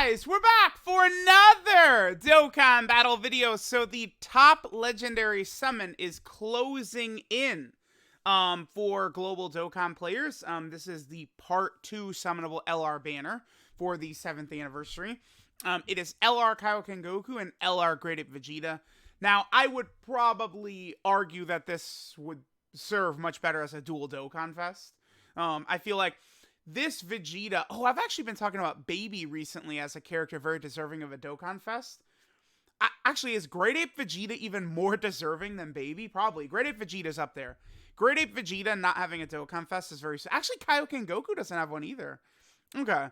guys, we're back for another Dokkan battle video. So the top legendary summon is closing in for global Dokkan players. This is the part 2 summonable LR banner for the 7th anniversary. It is LR Kaioken Goku and LR Great Ape Vegeta. Now, I would probably argue that this would serve much better as a dual Dokkan Fest. I feel like this Vegeta... Oh, I've actually been talking about Baby recently as a character very deserving of a Dokkan Fest. Actually, is Great Ape Vegeta even more deserving than Baby? Probably. Great Ape Vegeta's up there. Great Ape Vegeta not having a Dokkan Fest is very... Actually, Kaioken Goku doesn't have one either. Okay.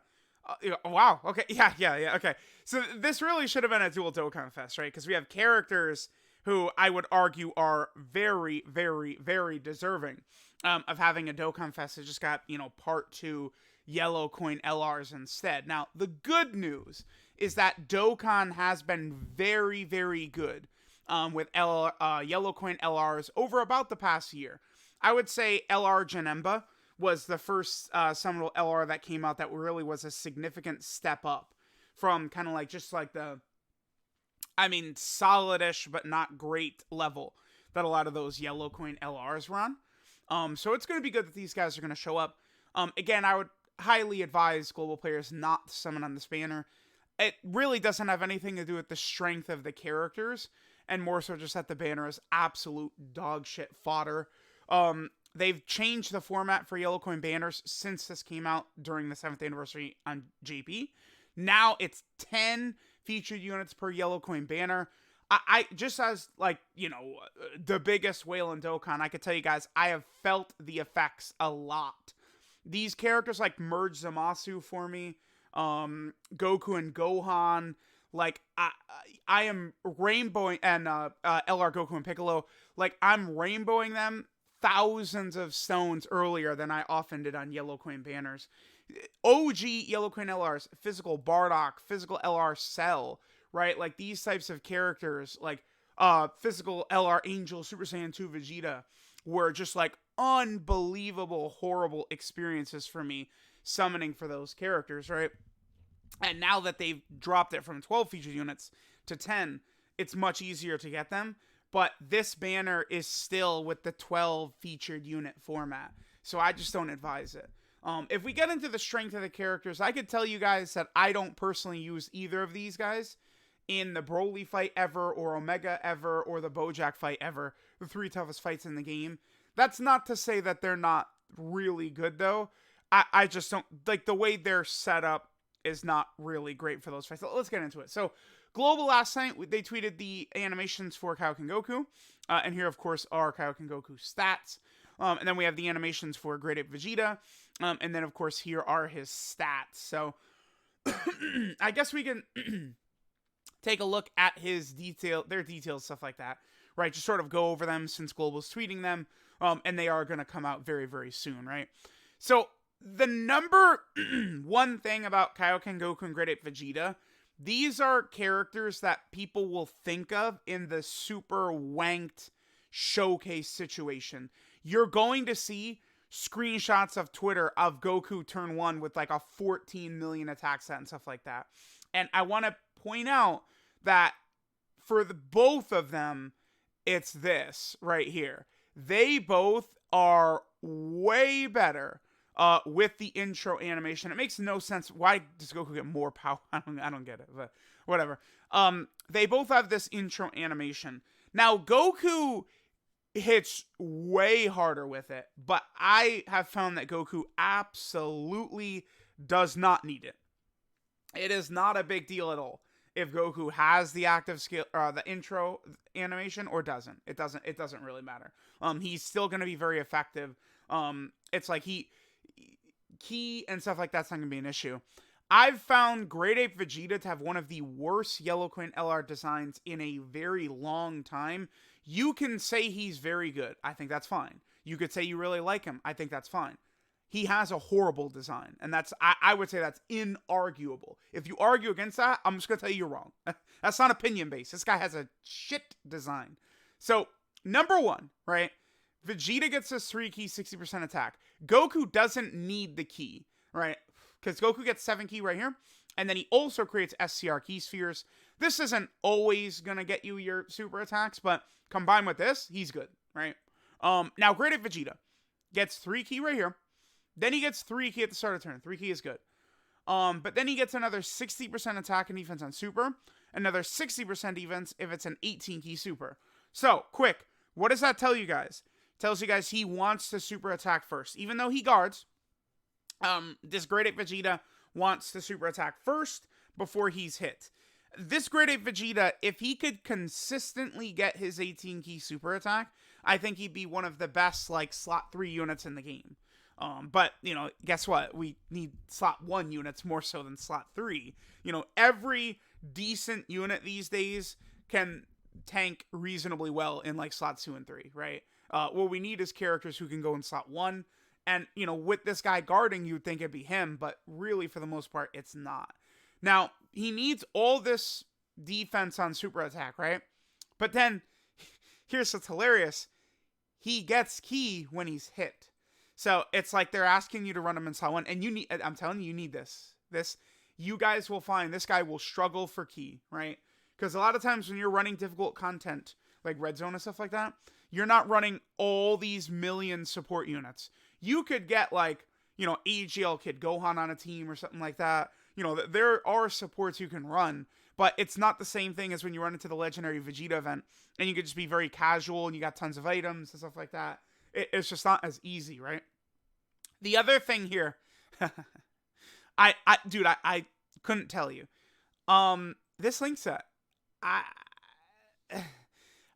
Wow. Okay. Yeah. Okay. So this really should have been a dual Dokkan Fest, right? Because we have characters who I would argue are very, very, very deserving of having a Dokkan Fest. It just got, part 2 yellow coin LRs instead. Now, the good news is that Dokkan has been very, very good with yellow coin LRs over about the past year. I would say LR Janemba was the first summonable LR that came out that really was a significant step up from kind of like just like the, solid-ish but not great level that a lot of those yellow coin LRs were on. So it's going to be good that these guys are going to show up. Again, I would highly advise global players not to summon on this banner. It really doesn't have anything to do with the strength of the characters, and more so just that the banner is absolute dog shit fodder. They've changed the format for yellow coin banners since this came out during the 7th anniversary on JP. Now it's 10 featured units per yellow coin banner. I just as the biggest whale in Dokkan, I could tell you guys, I have felt the effects a lot. These characters like merge Zamasu for me, Goku and Gohan, I am rainbowing, and LR Goku and Piccolo, I'm rainbowing them thousands of stones earlier than I often did on yellow coin banners. OG yellow coin LRs, physical Bardock, physical LR Cell, right? Like these types of characters, physical LR Angel, Super Saiyan 2 Vegeta, were just unbelievable, horrible experiences for me summoning for those characters, right? And now that they've dropped it from 12 featured units to 10, it's much easier to get them. But this banner is still with the 12 featured unit format. So I just don't advise it. If we get into the strength of the characters, I could tell you guys that I don't personally use either of these guys in the Broly fight ever, or Omega ever, or the Bojack fight ever. The 3 toughest fights in the game. That's not to say that they're not really good, though. I just don't... the way they're set up is not really great for those fights. Let's get into it. So, Global last night, they tweeted the animations for Kaioken Goku. And here, of course, are Kaioken Goku stats. And then we have the animations for Great Ape Vegeta. And then, of course, here are his stats. So, I guess we can take a look at their details, stuff like that. Right, just sort of go over them since Global's tweeting them. And they are going to come out very, very soon, right? So, the number one thing about Kaioken Goku and Great Ape Vegeta, these are characters that people will think of in the super wanked showcase situation. You're going to see screenshots of Twitter of Goku turn 1 with a 14 million attack set and stuff like that. And I want to point out that for both of them, it's this right here. They both are way better with the intro animation. It makes no sense. Why does Goku get more power? I don't get it, but whatever. They both have this intro animation. Now, Goku hits way harder with it, but I have found that Goku absolutely does not need it. It is not a big deal at all if Goku has the active skill, the intro animation, or doesn't. It doesn't really matter. He's still going to be very effective. It's like key and stuff like that's not going to be an issue. I've found Great Ape Vegeta to have one of the worst yellow coin LR designs in a very long time. You can say he's very good. I think that's fine. You could say you really like him. I think that's fine. He has a horrible design, and I would say that's inarguable. If you argue against that, I'm just going to tell you you're wrong. That's not opinion-based. This guy has a shit design. So, number one, right? Vegeta gets his 3 key, 60% attack. Goku doesn't need the key, right? Because Goku gets 7 key right here. And then he also creates SCR key spheres. This isn't always going to get you your super attacks, but combined with this, he's good, right? Now, Great Ape Vegeta gets 3 key right here. Then he gets 3 key at the start of turn. 3 key is good. But then he gets another 60% attack and defense on super. Another 60% defense if it's an 18 key super. So, quick, what does that tell you guys? It tells you guys he wants to super attack first. Even though he guards, this Great Ape Vegeta wants to super attack first before he's hit. This Great Ape Vegeta, if he could consistently get his 18 key super attack, I think he'd be one of the best, like, slot 3 units in the game. But, you know, guess what? We need slot 1 units more so than slot 3. You know, every decent unit these days can tank reasonably well in, like, slot 2 and 3, right? What we need is characters who can go in slot 1. And, you know, with this guy guarding, you'd think it'd be him, but really, for the most part, it's not. Now, he needs all this defense on super attack, right? But then, here's what's hilarious. He gets key when he's hit. So, it's like they're asking you to run him in slot 1, and you need, I'm telling you need this. You guys will find this guy will struggle for key, right? Because a lot of times when you're running difficult content, like Red Zone and stuff like that, you're not running all these million support units. You could get, like, you know, AGL Kid Gohan on a team or something like that. You know, there are supports you can run, but it's not the same thing as when you run into the Legendary Vegeta event, and you could just be very casual, and you got tons of items and stuff like that. It's just not as easy, right? The other thing here, I couldn't tell you. This link set,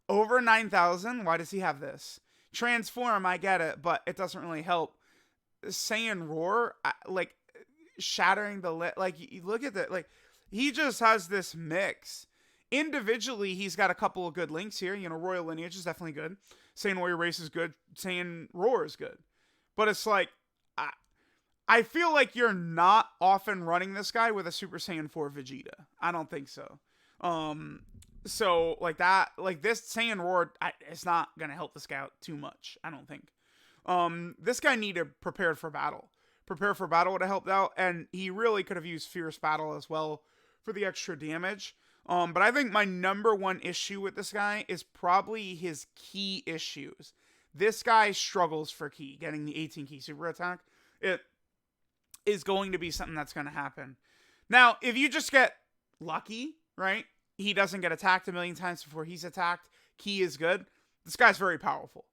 over 9,000, why does he have this? Transform, I get it, but it doesn't really help. Saiyan Roar, like, shattering the like, you look at that, like, he just has this mix. Individually, he's got a couple of good links here. You know, Royal Lineage is definitely good. Saiyan Warrior Race is good. Saiyan Roar is good. But it's like, I feel like you're not often running this guy with a Super Saiyan 4 Vegeta. I don't think so. So, like that, like this Saiyan Roar, it's not going to help this guy out too much, I don't think. This guy needed Prepared for Battle. Prepare for Battle would have helped out, and he really could have used Fierce Battle as well for the extra damage. But I think my number one issue with this guy is probably his key issues. This guy struggles for key, getting the 18 key super attack. It is going to be something that's going to happen. Now, if you just get lucky, right? He doesn't get attacked a million times before he's attacked. Key is good. This guy's very powerful.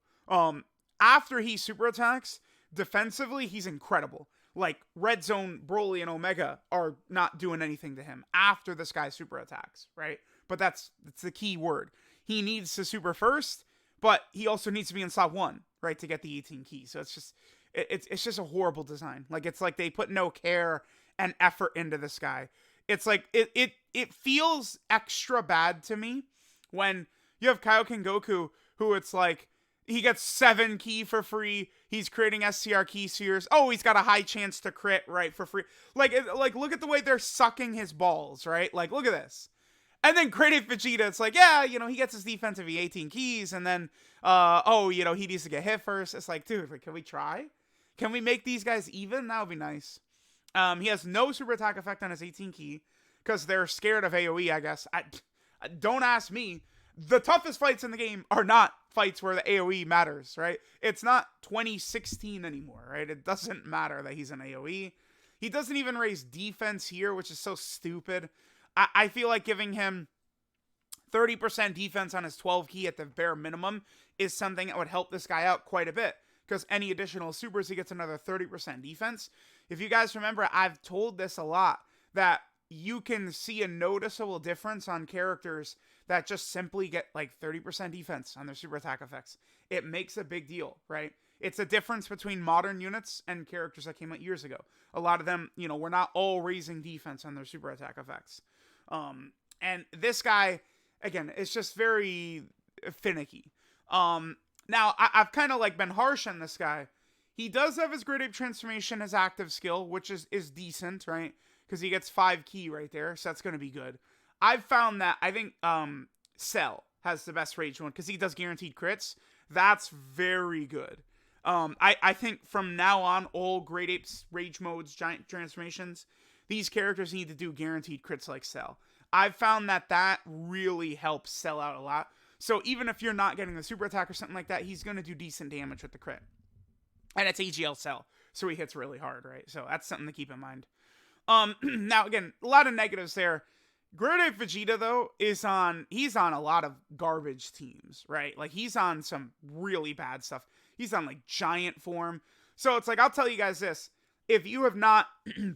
After he super attacks, defensively, he's incredible. Like, Red Zone, Broly, and Omega are not doing anything to him after this guy super attacks, right? But that's the key word. He needs to super first, but he also needs to be in slot 1, right, to get the 18 keys. So it's just a horrible design. Like, it's like they put no care and effort into this guy. It's like, it feels extra bad to me when you have Kaioken Goku, who it's like, he gets 7 key for free. He's creating SCR key spheres. Oh, he's got a high chance to crit, right, for free. Like, look at the way they're sucking his balls, right? Like, look at this. And then Great Ape Vegeta, it's like, yeah, you know, he gets his defensive 18 keys, and then, you know, he needs to get hit first. It's like, dude, like, can we try? Can we make these guys even? That would be nice. He has no super attack effect on his 18 key, because they're scared of AoE, I guess. Don't ask me. The toughest fights in the game are not fights where the AoE matters, right? It's not 2016 anymore, right? It doesn't matter that he's an AoE. He doesn't even raise defense here, which is so stupid. I feel like giving him 30% defense on his 12 key at the bare minimum is something that would help this guy out quite a bit, because any additional supers, he gets another 30% defense. If you guys remember, I've told this a lot, that you can see a noticeable difference on characters that just simply get like 30% defense on their super attack effects. It makes a big deal, right? It's a difference between modern units and characters that came out years ago. A lot of them, you know, were not all raising defense on their super attack effects. And this guy, again, is just very finicky. Now, I've kind of like been harsh on this guy. He does have his Great Ape Transformation as active skill, which is decent, right? Because he gets 5 key right there, so that's going to be good. I've found that, I think Cell has the best rage one, because he does guaranteed crits. That's very good. I think from now on, all Great Apes rage modes, giant transformations, these characters need to do guaranteed crits like Cell. I've found that really helps Cell out a lot. So even if you're not getting the super attack or something like that, he's going to do decent damage with the crit. And it's AGL Cell, so he hits really hard, right? So that's something to keep in mind. Now again, a lot of negatives there. Great Ape Vegeta though he's on a lot of garbage teams, right? Like he's on some really bad stuff. He's on like giant form. So it's like, I'll tell you guys this. If you have not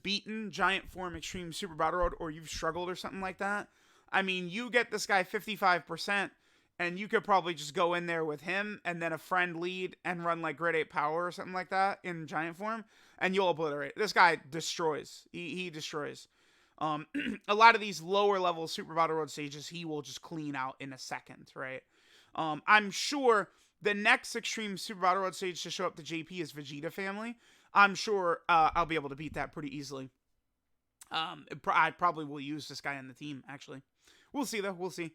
beaten Giant Form Extreme Super Battle Road, or you've struggled or something like that, I mean, you get this guy 55%, and you could probably just go in there with him, and then a friend lead, and run like Grid 8 Power or something like that in Giant Form, and you'll obliterate. This guy destroys. He destroys. A lot of these lower level Super Battle Road stages, he will just clean out in a second, right? I'm sure the next Extreme Super Battle Road stage to show up to JP is Vegeta Family. I'm sure I'll be able to beat that pretty easily. I probably will use this guy on the team, actually. We'll see, though. We'll see.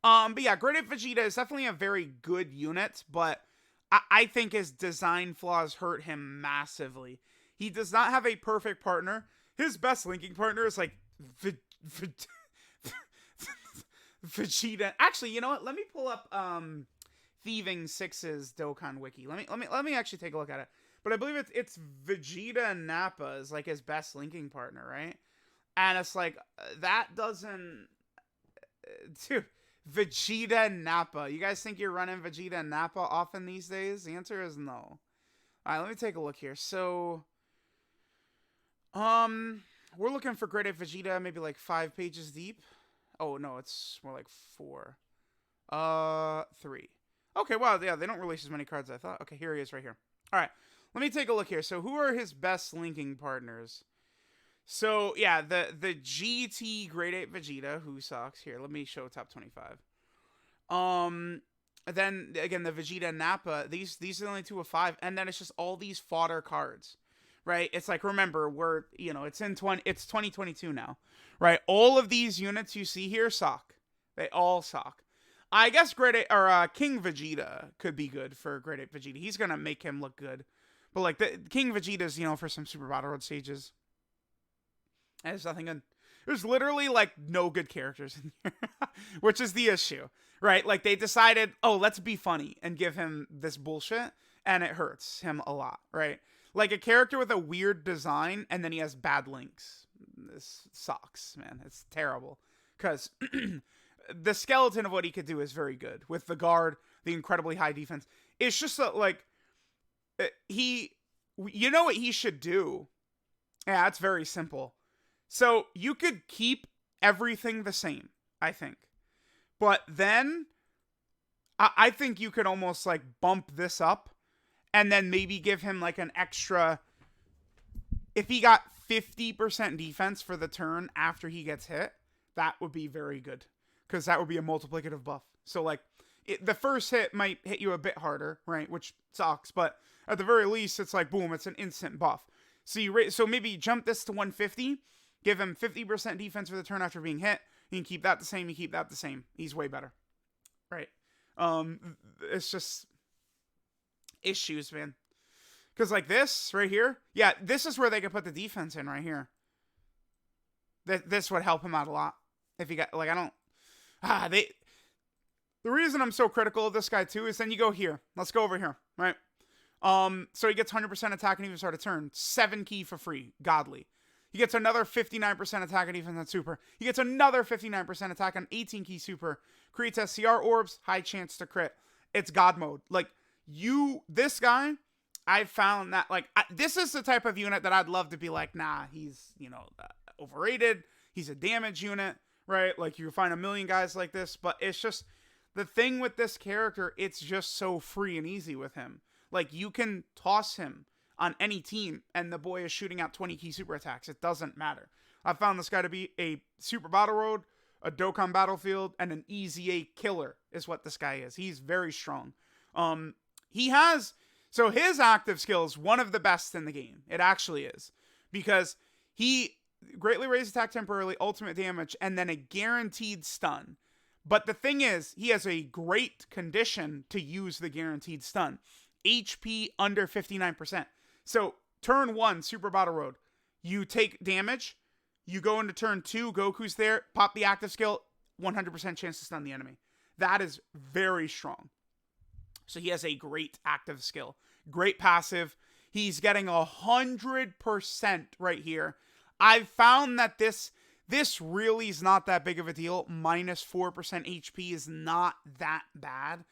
But yeah, Great Ape Vegeta is definitely a very good unit, but I think his design flaws hurt him massively. He does not have a perfect partner. His best linking partner is like Vegeta. Actually, you know what? Let me pull up Thieving Six's Dokkan wiki. Let me actually take a look at it. But I believe it's Vegeta and Nappa is like his best linking partner, right? And it's like, that doesn't... Dude, Vegeta and Nappa. You guys think you're running Vegeta and Nappa often these days? The answer is no. Alright, let me take a look here. So, we're looking for Great Ape Vegeta, maybe like 5 pages deep. Oh, no, it's more like 4. 3. Okay, wow, yeah, they don't release as many cards as I thought. Okay, here he is right here. Alright. Let me take a look here. So who are his best linking partners? So, yeah, the GT Great Ape Vegeta, who sucks. Here, let me show top 25. Then, again, the Vegeta and Nappa, these are only 2 of 5. And then it's just all these fodder cards, right? It's like, remember, it's 2022 now, right? All of these units you see here suck. They all suck. I guess King Vegeta could be good for Great Ape Vegeta. He's going to make him look good. But, like, the King Vegeta's, for some Super Battle Road stages. There's nothing good. There's literally, like, no good characters in here. Which is the issue, right? Like, they decided, oh, let's be funny and give him this bullshit. And it hurts him a lot, right? Like, a character with a weird design, and then he has bad links. This sucks, man. It's terrible. Because the skeleton of what he could do is very good. With the guard, the incredibly high defense. It's just, like... you know what he should do? Yeah, it's very simple. So you could keep everything the same, I think. But then I think you could almost like bump this up and then maybe give him like an extra, if he got 50% defense for the turn after he gets hit, that would be very good. Because that would be a multiplicative buff. So like the first hit might hit you a bit harder, right? Which sucks, but at the very least, it's like, boom, it's an instant buff. So maybe jump this to 150, give him 50% defense for the turn after being hit. You can keep that the same, you keep that the same. He's way better. Right. It's just issues, man. Because like this right here, yeah, this is where they could put the defense in right here. This would help him out a lot. If you got, like, the reason I'm so critical of this guy too is then you go here. Let's go over here, right? So he gets 100% attack and even start a turn. 7 key for free. Godly. He gets another 59% attack and defense on super. He gets another 59% attack on 18 key super. Creates SCR orbs. High chance to crit. It's God mode. Like, this guy, I found that, like, this is the type of unit that I'd love to be like, nah, he's, overrated. He's a damage unit, right? Like, you find a million guys like this, but it's just, the thing with this character, it's just so free and easy with him. Like, you can toss him on any team, and the boy is shooting out 20 key super attacks. It doesn't matter. I found this guy to be a Super Battle Road, a Dokkan Battlefield, and an Easy A killer is what this guy is. He's very strong. His active skill is one of the best in the game. It actually is. Because he greatly raises attack temporarily, ultimate damage, and then a guaranteed stun. But the thing is, he has a great condition to use the guaranteed stun. HP under 59%. So, turn 1, Super Battle Road. You take damage. You go into turn 2, Goku's there, pop the active skill, 100% chance to stun the enemy. That is very strong. So he has a great active skill. Great passive. He's getting 100% right here. I've found that this really is not that big of a deal. Minus 4% HP is not that bad.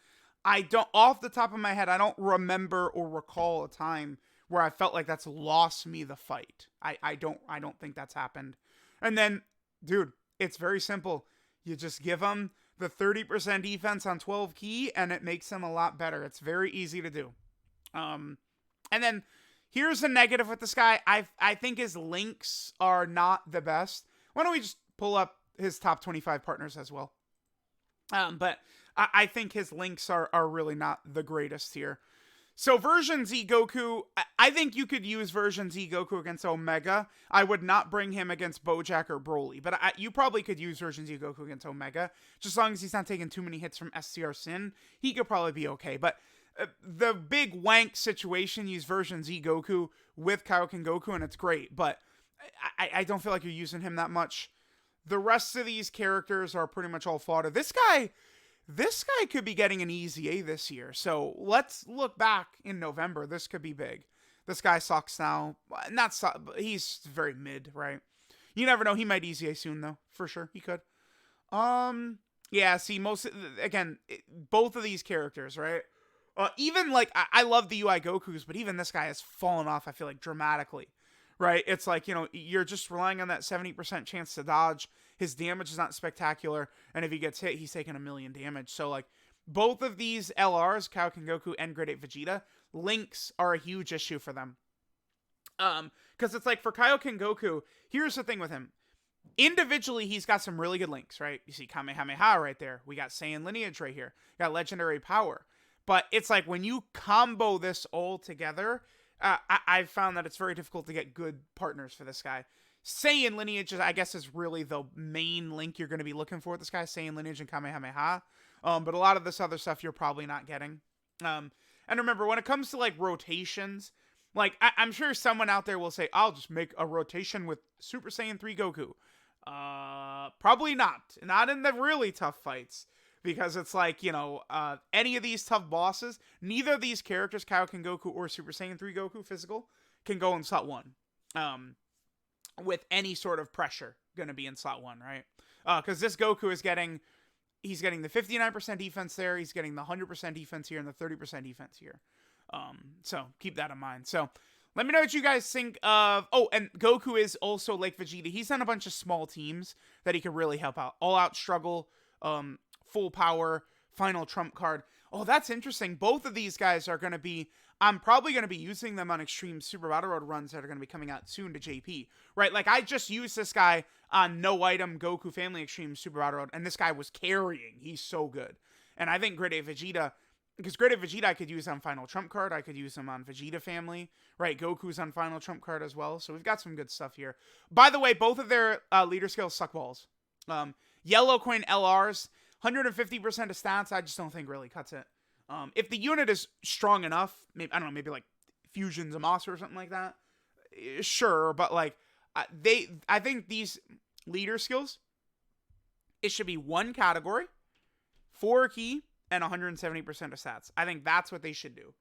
Off the top of my head, I don't remember or recall a time where I felt like that's lost me the fight. I don't think that's happened. And then, dude, it's very simple. You just give him the 30% defense on 12 key, and it makes him a lot better. It's very easy to do. And then here's a negative with this guy. I think his links are not the best. Why don't we just pull up his top 25 partners as well? But I think his links are really not the greatest here. So version Z Goku, I think you could use version Z Goku against Omega. I would not bring him against Bojack or Broly, but you probably could use version Z Goku against Omega. Just as long as he's not taking too many hits from SCR Sin, he could probably be okay. But the big wank situation, use version Z Goku with Kaioken Goku, and it's great, but I don't feel like you're using him that much. The rest of these characters are pretty much all fodder. This guy could be getting an easy A this year. So let's look back in November. This could be big. This guy sucks now. He's very mid, right? You never know. He might easy A soon though. For sure. He could. Yeah, see, both of these characters, right? Even like, I love the UI Gokus, but even this guy has fallen off, I feel like, dramatically. Right? It's like, you're just relying on that 70% chance to dodge. His damage is not spectacular. And if he gets hit, he's taking 1 million damage. So, like, both of these LRs, Kaioken Goku and Great Ape Vegeta, links are a huge issue for them. Because it's like, for Kaioken Goku, here's the thing with him. Individually, he's got some really good links, right? You see Kamehameha right there. We got Saiyan Lineage right here. Got Legendary Power. But it's like, when you combo this all together, I've found that it's very difficult to get good partners for this guy. Saiyan Lineage, I guess, is really the main link you're going to be looking for with this guy. Saiyan Lineage and Kamehameha. But a lot of this other stuff you're probably not getting. And remember, when it comes to, like, rotations, like, I'm sure someone out there will say, I'll just make a rotation with Super Saiyan 3 Goku. Probably not. Not in the really tough fights. Because it's like, any of these tough bosses, neither of these characters, Kaioken Goku or Super Saiyan 3 Goku physical, can go in slot 1. With any sort of pressure going to be in slot 1, right? Because this Goku is he's getting the 59% defense there, he's getting the 100% defense here, and the 30% defense here. So keep that in mind. So let me know what you guys think of... Oh, and Goku is also like Vegeta. He's on a bunch of small teams that he could really help out. All Out Struggle, Full Power, Final Trump Card. Oh, that's interesting. Both of these guys are going to be... I'm probably going to be using them on Extreme Super Battle Road runs that are going to be coming out soon to JP. Right? Like, I just used this guy on No Item Goku Family Extreme Super Battle Road, and this guy was carrying. He's so good. And I think Great Ape Vegeta... Because Great Ape Vegeta I could use on Final Trump Card. I could use him on Vegeta Family. Right? Goku's on Final Trump Card as well. So we've got some good stuff here. By the way, both of their leader skills suck balls. Yellow Coin LRs... 150% of stats, I just don't think really cuts it. If the unit is strong enough, maybe, I don't know, maybe like Fusion Zamasu or something like that, sure, but like, I think these leader skills, it should be 1 category, 4 key, and 170% of stats. I think that's what they should do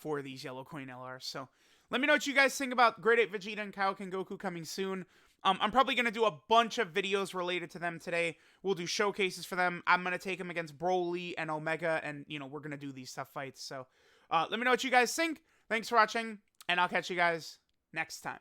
for these Yellow Coin LRs. So let me know what you guys think about Great Ape Vegeta and Kaioken Goku coming soon. I'm probably going to do a bunch of videos related to them today. We'll do showcases for them. I'm going to take them against Broly and Omega, and, we're going to do these tough fights. So, let me know what you guys think. Thanks for watching, and I'll catch you guys next time.